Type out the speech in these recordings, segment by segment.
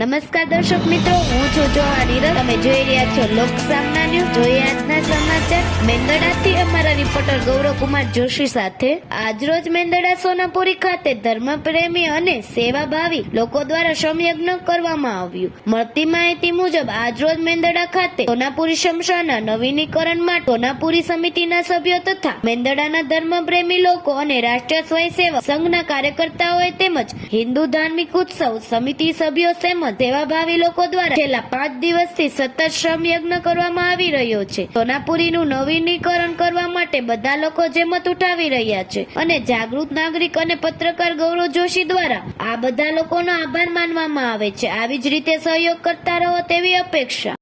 નમસ્કાર દર્શક મિત્રો, હું છું જોવા નીરજ. તમે જોઈ રહ્યા છો લોકસામના ન્યૂઝ. જોઈએ આજના સમાચાર મેંદરડાથી અમારા રિપોર્ટર ગૌરવકુમાર જોશી સાથે. આજરોજ મેંદરડા સોનાપુરી ખાતે ધર્મપ્રેમી અને સેવાભાવી લોકો દ્વારા શ્રમયજ્ઞ કરવામાં આવ્યું. મળતી માહિતી મુજબ આજરોજ મેંદરડા ખાતે સોનાપુરી શમશાનના નવીનીકરણ માટે સોનાપુરી સમિતિના સભ્યો તથા મેંદરડાના ધર્મપ્રેમી લોકો અને રાષ્ટ્રીય સ્વયંસેવક સંઘના કાર્યકર્તાઓએ તેમજ હિન્દુ ધાર્મિક ઉત્સવ સમિતિ સભ્યો સેવાભાવી લોકો દ્વારા છેલ્લા 5 દિવસથી સતત શ્રમ યજ્ઞ કરવામાં આવી રહ્યો છે. સોનાપુરીનું નવીનીકરણ કરવા માટે બધા લોકો જહેમત ઉઠાવી રહ્યા છે અને જાગૃત નાગરિક અને પત્રકાર ગૌરવ જોશી દ્વારા આ બધા લોકોનો આભાર માનવામાં આવે છે. આવી જ રીતે સહયોગ કરતા રહો તેવી અપેક્ષા.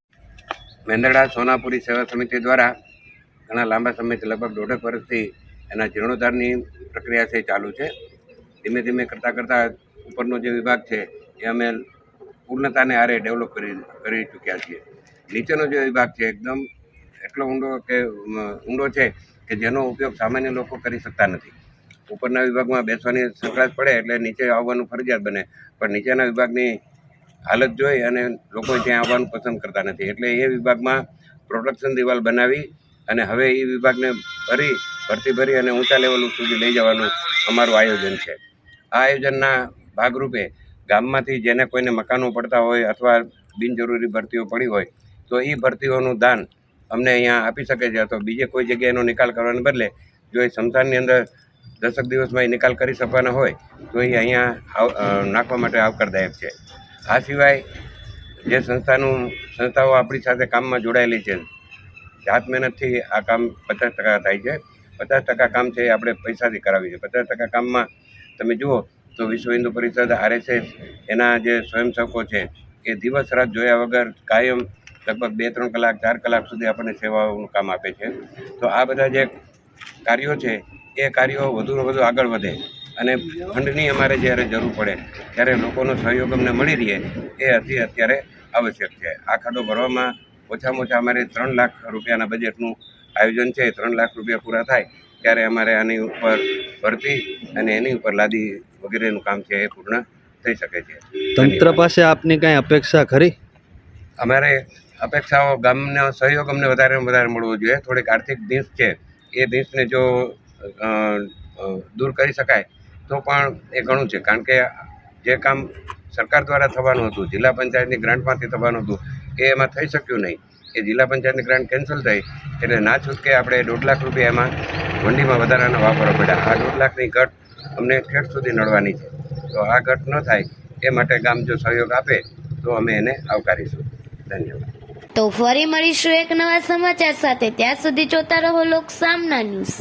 મેંદરડા સોનાપુરી સેવા સમિતિ દ્વારા ઘણા લાંબા સમયથી લગભગ 1.5 વર્ષથી એના જીર્ણોદ્ધારની પ્રક્રિયા છે ચાલુ છે. ધીમે ધીમે કરતાં ઉપરનો જે વિભાગ છે એ અમે પૂર્ણતાને આરે ડેવલપ કરી ચૂક્યા છીએ. નીચેનો જે વિભાગ છે એકદમ એટલો ઊંડો છે કે જેનો ઉપયોગ સામાન્ય લોકો કરી શકતા નથી. ઉપરના વિભાગમાં બેસવાની સંકળાશ પડે એટલે નીચે આવવાનું ફરજિયાત બને, પણ નીચેના વિભાગની હાલત જોઈ અને લોકો ત્યાં આવવાનું પસંદ કરતા નથી. એટલે એ વિભાગમાં પ્રોટેક્શન દિવાલ બનાવી અને હવે એ વિભાગને ભરતી ભરી અને ઊંચા લેવલ સુધી લઈ જવાનું અમારું આયોજન છે. આ આયોજનના ભાગરૂપે ગામમાંથી જેને કોઈને મકાનો પડતા હોય અથવા બિનજરૂરી ભરતીઓ પડી હોય તો એ ભરતીઓનું દાન અમને અહીંયા આપી શકે છે. તો બીજે કોઈ જગ્યાએ એનો નિકાલ કરવાને બદલે જો એ સંસ્થાનની અંદર 10 દિવસમાં એ નિકાલ કરી શકવાના હોય તો એ અહીંયા નાખવા માટે આવકારદાયક છે. આ સિવાય જે સંસ્થાઓ આપણી સાથે કામમાં જોડાયેલી છે, જાત મહેનતથી આ કામ 50% થાય છે. 50% કામ છે એ આપણે પૈસાથી કરાવીએ છીએ. 50% કામમાં તમે જુઓ તો વિશ્વ હિન્દુ પરિષદ, RSS, એના જે સ્વયંસેવકો છે એ દિવસ રાત જોયા વગર કાયમ લગભગ 2-3 કલાક 4 કલાક સુધી આપણને સેવાઓનું કામ આપે છે. તો આ બધા જે કાર્યો છે એ કાર્યો વધુને વધુ આગળ વધે અને ફંડની અમારે જ્યારે જરૂર પડે ત્યારે લોકોનો સહયોગ અમને મળી રહે એ અત્યારે આવશ્યક છે. આ ખાડો ભરવામાં ઓછામાં ઓછા અમારે 3 લાખ રૂપિયાના બજેટનું આયોજન છે. 3 લાખ રૂપિયા પૂરા થાય ત્યારે અમારે આની ઉપર ભરતી અને એની ઉપર લાદી વગેરેનું કામ છે એ પૂર્ણ થઈ શકે છે. તંત્ર પાસે આપની કાંઈ અપેક્ષા ખરી? અમારે અપેક્ષાઓ ગામનો સહયોગ અમને વધારે મળવો જોઈએ. થોડીક આર્થિક દીસ છે એ દીસને જો દૂર કરી શકાય તો પણ એ ઘણું છે. કારણ કે જે કામ સરકાર દ્વારા થવાનું હતું, જિલ્લા પંચાયતની ગ્રાન્ટમાંથી થવાનું હતું, એ એમાં થઈ શક્યું નહીં. એ જિલ્લા પંચાયતની ગ્રાન્ટ કેન્સલ થઈ એટલે ના છૂટકે આપણે 1.5 લાખ રૂપિયા એમાં મંડીમાં વધારાના વાપરવા પડ્યા. આ 1.5 લાખની ઘટ અમને ઠેઠ સુધી નડવાની છે. તો આ ઘટ ન થાય એ માટે ગામ જો સહયોગ આપે તો અમે એને આવકારીશું. ધન્યવાદ. તો ફરી મળીશું એક નવા સમાચાર સાથે. ત્યાં સુધી જોતા રહો લોકસામના ન્યૂઝ.